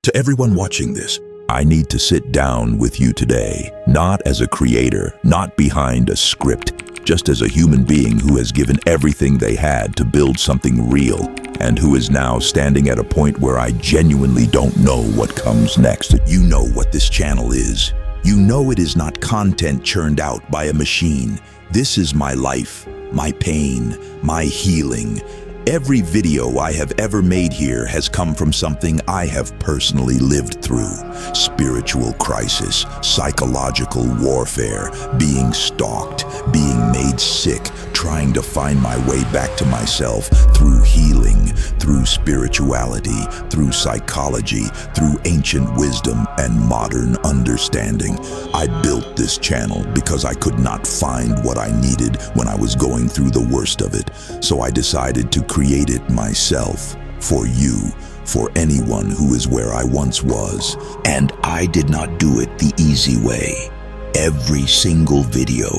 To everyone watching this, I need to sit down with you today, not as a creator, not behind a script, just as a human being who has given everything they had to build something real, and who is now standing at a point where I genuinely don't know what comes next. You know what this channel is. You know it is not content churned out by a machine. This is my life, my pain, my healing. Every video I have ever made here has come from something I have personally lived through. Spiritual crisis, psychological warfare, being stalked, being made sick, trying to find my way back to myself through healing, through spirituality, through psychology, through ancient wisdom and modern understanding. I built this channel because I could not find what I needed when I was going through the worst of it. So I decided to create it myself, for you, for anyone who is where I once was. And I did not do it the easy way. Every single video,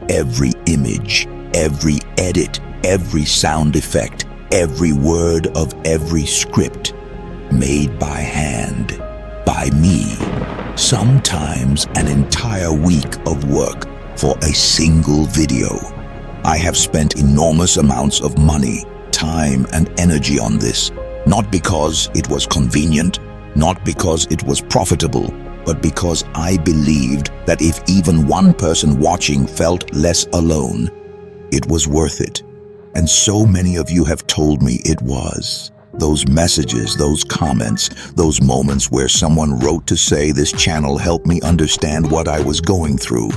every image, every edit, every sound effect, every word of every script, made by hand, by me. Sometimes an entire week of work for a single video. I have spent enormous amounts of money, time and energy on this, not because it was convenient, not because it was profitable, but because I believed that if even one person watching felt less alone, it was worth it. And so many of you have told me it was. Those messages, those comments, those moments where someone wrote to say this channel helped me understand what I was going through.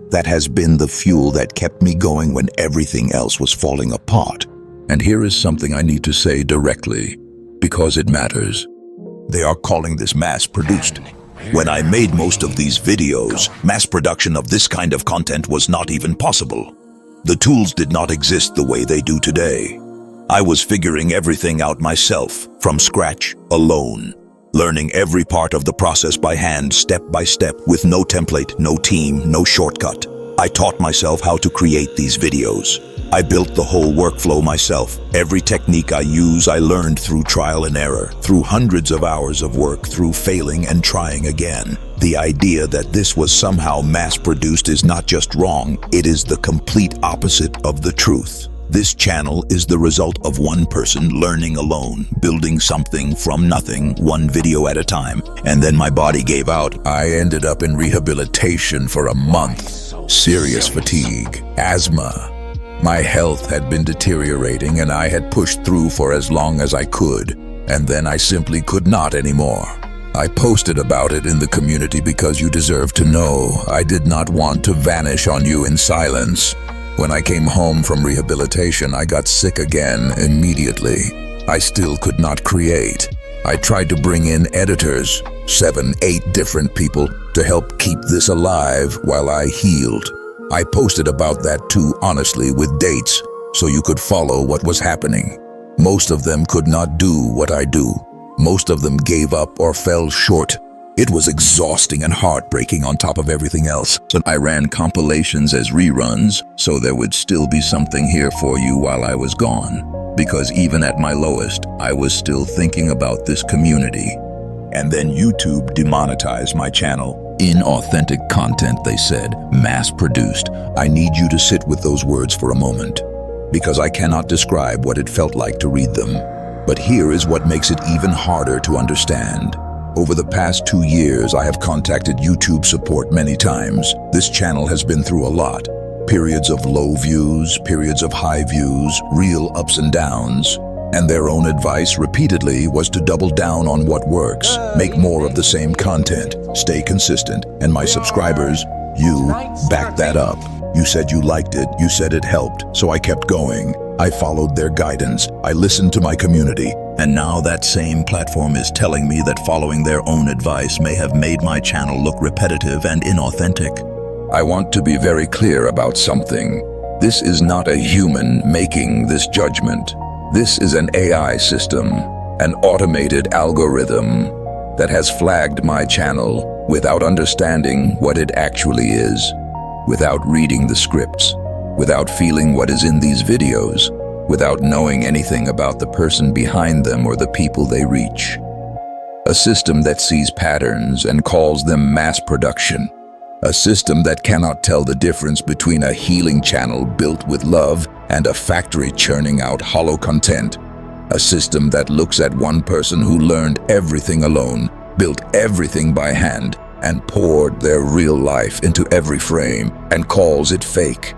That has been the fuel that kept me going when everything else was falling apart. And here is something I need to say directly, because it matters. They are calling this mass-produced. When I made most of these videos, mass production of this kind of content was not even possible. The tools did not exist the way they do today. I was figuring everything out myself, from scratch, alone. Learning every part of the process by hand, step by step, with no template, no team, no shortcut. I taught myself how to create these videos. I built the whole workflow myself. Every technique I use, I learned through trial and error, through hundreds of hours of work, through failing and trying again. The idea that this was somehow mass-produced is not just wrong, it is the complete opposite of the truth. This channel is the result of one person learning alone, building something from nothing, one video at a time. And then my body gave out. I ended up in rehabilitation for a month. Serious fatigue, asthma. My health had been deteriorating and I had pushed through for as long as I could. And then I simply could not anymore. I posted about it in the community because you deserve to know. I did not want to vanish on you in silence. When I came home from rehabilitation, I got sick again immediately. I still could not create. I tried to bring in editors, 7, 8 different people, to help keep this alive while I healed. I posted about that too, honestly, with dates, so you could follow what was happening. Most of them could not do what I do. Most of them gave up or fell short. It was exhausting and heartbreaking on top of everything else. So I ran compilations as reruns, so there would still be something here for you while I was gone. Because even at my lowest, I was still thinking about this community. And then YouTube demonetized my channel. Inauthentic content, they said, mass-produced. I need you to sit with those words for a moment, because I cannot describe what it felt like to read them. But here is what makes it even harder to understand. Over the past 2 years, I have contacted YouTube support many times. This channel has been through a lot. Periods of low views, periods of high views, real ups and downs. And their own advice repeatedly was to double down on what works, make more of the same content, stay consistent. And my subscribers, you backed that up. You said you liked it, you said it helped, so I kept going. I followed their guidance, I listened to my community, and now that same platform is telling me that following their own advice may have made my channel look repetitive and inauthentic. I want to be very clear about something. This is not a human making this judgment. This is an AI system, an automated algorithm that has flagged my channel without understanding what it actually is, without reading the scripts, without feeling what is in these videos, without knowing anything about the person behind them or the people they reach. A system that sees patterns and calls them mass production. A system that cannot tell the difference between a healing channel built with love and a factory churning out hollow content. A system that looks at one person who learned everything alone, built everything by hand, and poured their real life into every frame and calls it fake.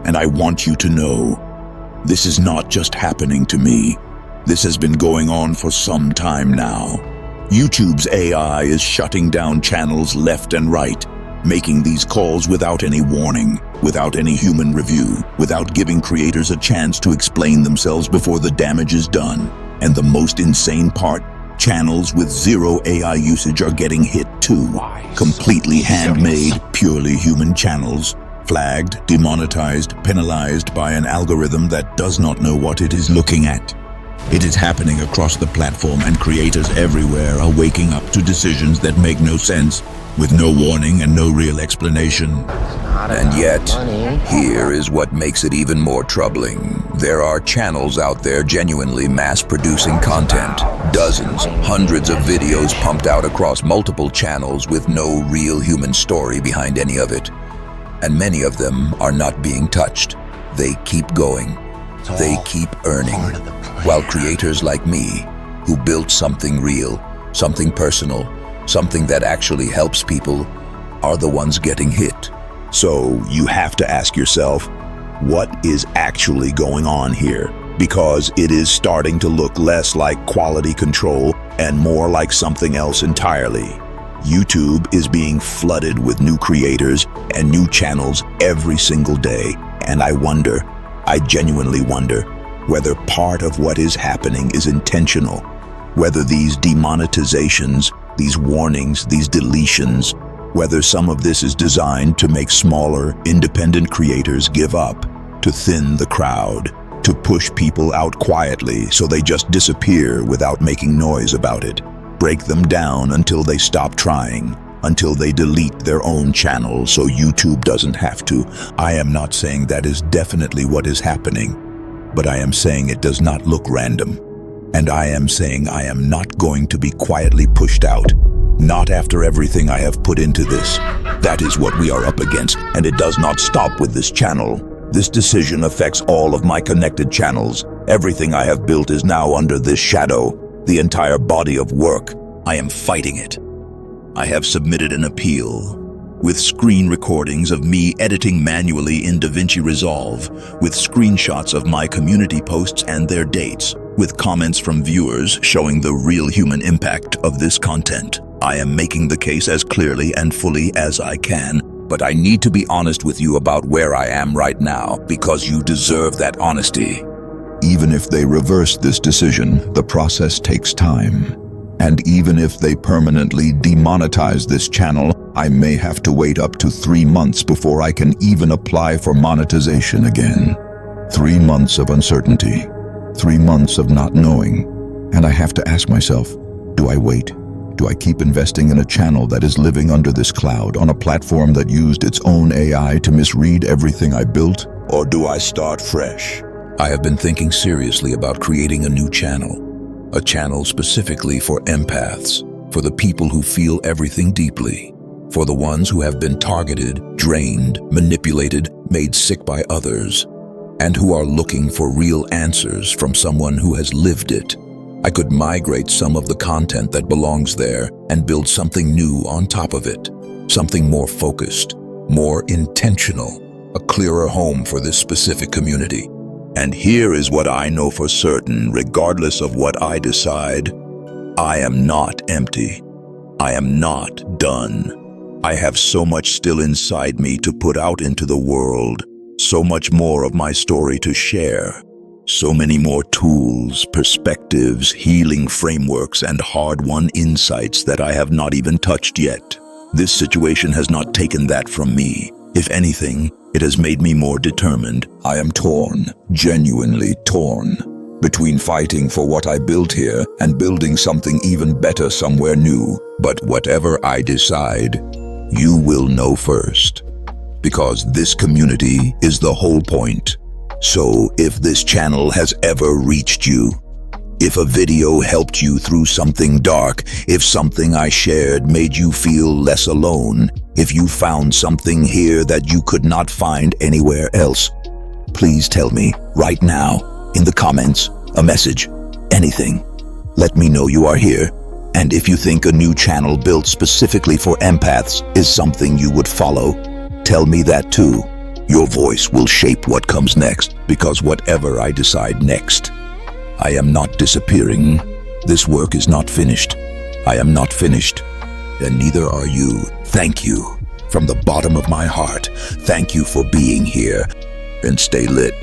And I want you to know, this is not just happening to me. This has been going on for some time now. YouTube's AI is shutting down channels left and right, making these calls without any warning, without any human review, without giving creators a chance to explain themselves before the damage is done. And the most insane part, channels with zero AI usage are getting hit too. Completely handmade, purely human channels, flagged, demonetized, penalized by an algorithm that does not know what it is looking at. It is happening across the platform, and creators everywhere are waking up to decisions that make no sense, with no warning and no real explanation. And yet, here is what makes it even more troubling. There are channels out there genuinely mass-producing content. Dozens, hundreds of videos pumped out across multiple channels with no real human story behind any of it. And many of them are not being touched. They keep going. They keep earning. While creators like me, who built something real, something personal, something that actually helps people, are the ones getting hit. So you have to ask yourself, what is actually going on here? Because it is starting to look less like quality control and more like something else entirely. YouTube is being flooded with new creators and new channels every single day, and I genuinely wonder, whether part of what is happening is intentional, whether these demonetizations, these warnings, these deletions, whether some of this is designed to make smaller, independent creators give up, to thin the crowd, to push people out quietly so they just disappear without making noise about it, break them down until they stop trying, until they delete their own channel so YouTube doesn't have to. I am not saying that is definitely what is happening, but I am saying it does not look random. And I am saying I am not going to be quietly pushed out. Not after everything I have put into this. That is what we are up against, and it does not stop with this channel. This decision affects all of my connected channels. Everything I have built is now under this shadow. The entire body of work. I am fighting it. I have submitted an appeal, with screen recordings of me editing manually in DaVinci Resolve, with screenshots of my community posts and their dates, with comments from viewers showing the real human impact of this content. I am making the case as clearly and fully as I can, but I need to be honest with you about where I am right now, because you deserve that honesty. Even if they reverse this decision, the process takes time. And even if they permanently demonetize this channel, I may have to wait up to 3 months before I can even apply for monetization again. 3 months of uncertainty, 3 months of not knowing. And I have to ask myself, do I wait? Do I keep investing in a channel that is living under this cloud on a platform that used its own AI to misread everything I built? Or do I start fresh? I have been thinking seriously about creating a new channel. A channel specifically for empaths, for the people who feel everything deeply, for the ones who have been targeted, drained, manipulated, made sick by others, and who are looking for real answers from someone who has lived it. I could migrate some of the content that belongs there and build something new on top of it, something more focused, more intentional, a clearer home for this specific community. And here is what I know for certain, regardless of what I decide, I am not empty. I am not done. I have so much still inside me to put out into the world, so much more of my story to share, so many more tools, perspectives, healing frameworks, and hard-won insights that I have not even touched yet. This situation has not taken that from me. If anything, it has made me more determined. I am torn, genuinely torn, between fighting for what I built here and building something even better somewhere new. But whatever I decide, you will know first. Because this community is the whole point. So if this channel has ever reached you, If a video helped you through something dark, if something I shared made you feel less alone, if you found something here that you could not find anywhere else, please tell me right now, in the comments, a message, anything. Let me know you are here. And if you think a new channel built specifically for empaths is something you would follow, tell me that too. Your voice will shape what comes next, because whatever I decide next, I am not disappearing. This work is not finished. I am not finished, and neither are you. Thank you. From the bottom of my heart, thank you for being here, and stay lit.